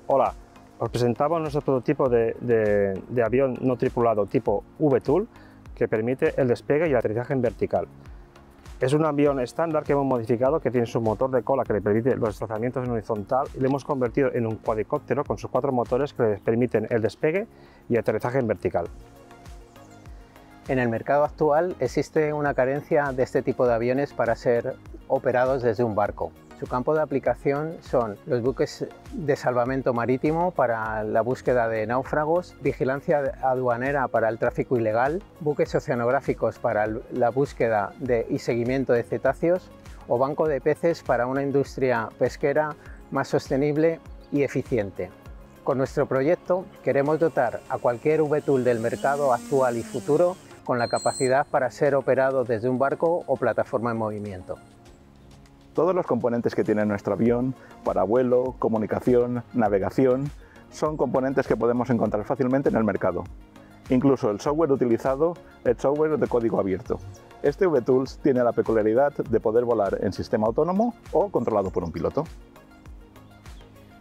Hola, os presentamos nuestro prototipo de avión no tripulado tipo VTOL que permite el despegue y el aterrizaje en vertical. Es un avión estándar que hemos modificado, que tiene su motor de cola que le permite los desplazamientos en horizontal y lo hemos convertido en un cuadricóptero con sus 4 motores que les permiten el despegue y aterrizaje en vertical. En el mercado actual existe una carencia de este tipo de aviones para ser operados desde un barco. Su campo de aplicación son los buques de salvamento marítimo para la búsqueda de náufragos, vigilancia aduanera para el tráfico ilegal, buques oceanográficos para la búsqueda y seguimiento de cetáceos o banco de peces para una industria pesquera más sostenible y eficiente. Con nuestro proyecto queremos dotar a cualquier VTOL del mercado actual y futuro con la capacidad para ser operado desde un barco o plataforma en movimiento. Todos los componentes que tiene nuestro avión para vuelo, comunicación, navegación, son componentes que podemos encontrar fácilmente en el mercado. Incluso el software utilizado es software de código abierto. Este VTOL tiene la peculiaridad de poder volar en sistema autónomo o controlado por un piloto.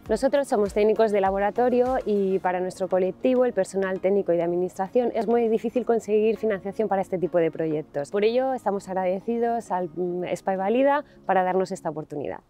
Nosotros somos técnicos de laboratorio y para nuestro colectivo, el personal técnico y de administración, es muy difícil conseguir financiación para este tipo de proyectos. Por ello, estamos agradecidos al SPY Valida para darnos esta oportunidad.